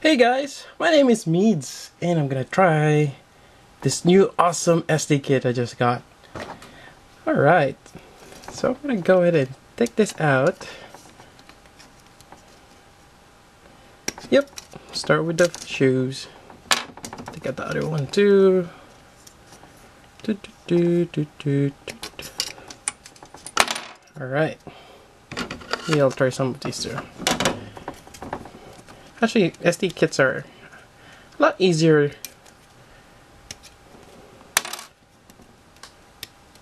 Hey guys, my name is Meads, and I'm gonna try this new awesome SD kit I just got. Alright, so I'm gonna go ahead and take this out. Yep, start with the shoes. Take out the other one too. Alright, maybe I'll try some of these too. Actually, SD kits are a lot easier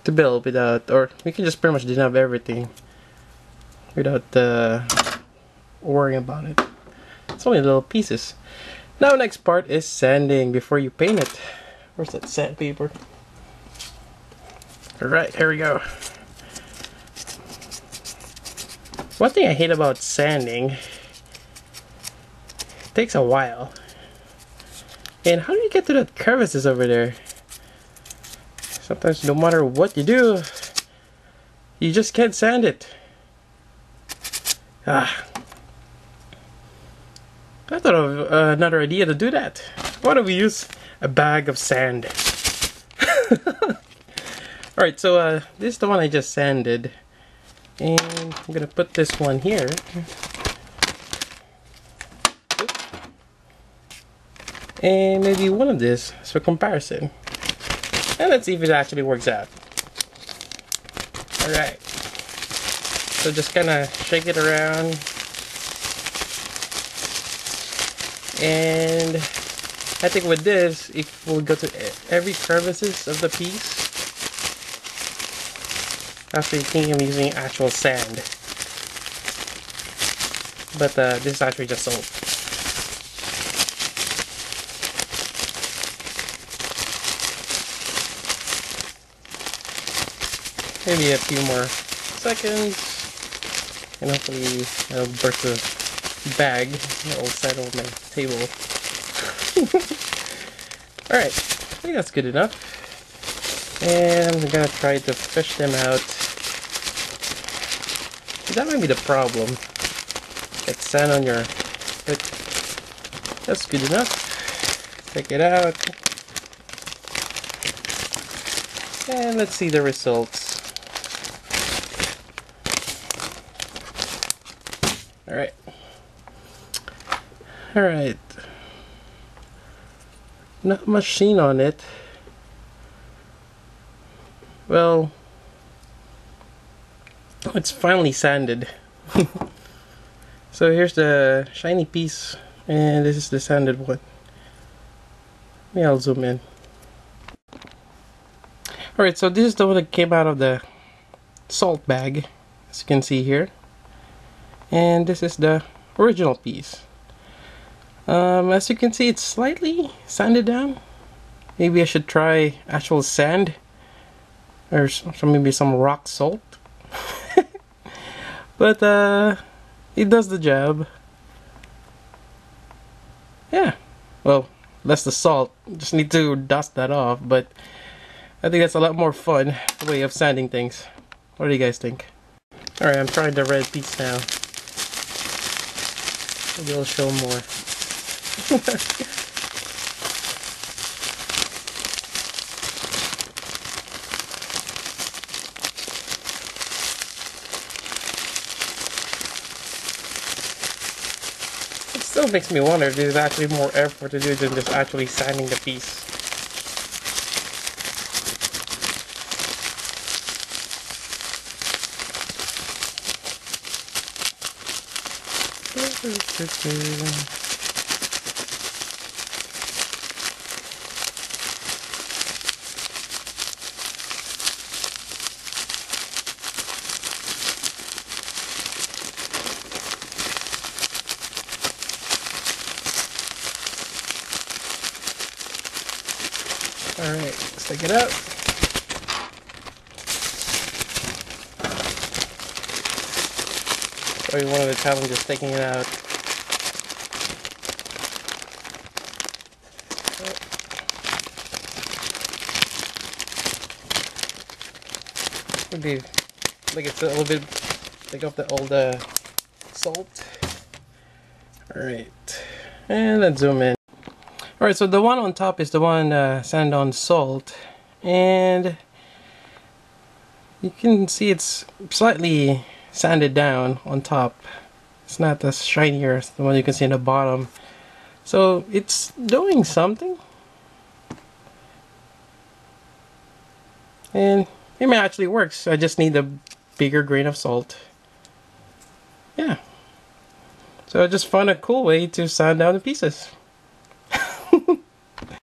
to build without, or we can just pretty much denob everything without worrying about it. It's only little pieces. Now next part is sanding before you paint it. Where's that sandpaper? Alright, here we go. One thing I hate about sanding, it takes a while. And how do you get to the crevices over there? Sometimes no matter what you do, you just can't sand it. I thought of another idea to do that. Why don't we use a bag of sand? Alright, so this is the one I just sanded. And I'm gonna put this one here. And maybe one of this for comparison. And let's see if it actually works out. Alright. So just kinda shake it around. And I think with this, if we'll go to every crevices of the piece. Actually, I think I'm using actual sand. But this is actually just salt. Maybe a few more seconds. And hopefully I'll burst the bag. It'll settle on my table. Alright, I think that's good enough. And I'm gonna try to fish them out. That might be the problem. Get sand on your foot. That's good enough. Take it out. And let's see the results. Alright. Alright. Not much sheen on it. Well, it's finally sanded. So here's the shiny piece, and this is the sanded one. Maybe I'll zoom in. Alright, so this is the one that came out of the salt bag, as you can see here. And this is the original piece. As you can see, it's slightly sanded down. Maybe I should try actual sand. Or maybe some rock salt. But it does the job. Yeah. Well, that's the salt. Just need to dust that off. But I think that's a lot more fun way of sanding things. What do you guys think? Alright, I'm trying the red piece now. Maybe it'll show more. It still makes me wonder if there's actually more effort to do than just actually sanding the piece. Alright, let's take it out. Probably one of the challenges taking it out. Maybe like it's a little bit take off the old salt. Alright. And let's zoom in. Alright, so the one on top is the one sand on salt, and you can see it's slightly sanded down on top. It's not as shinier as the one you can see in the bottom. So it's doing something. And it may actually works. I just need a bigger grain of salt. Yeah. So I just found a cool way to sand down the pieces.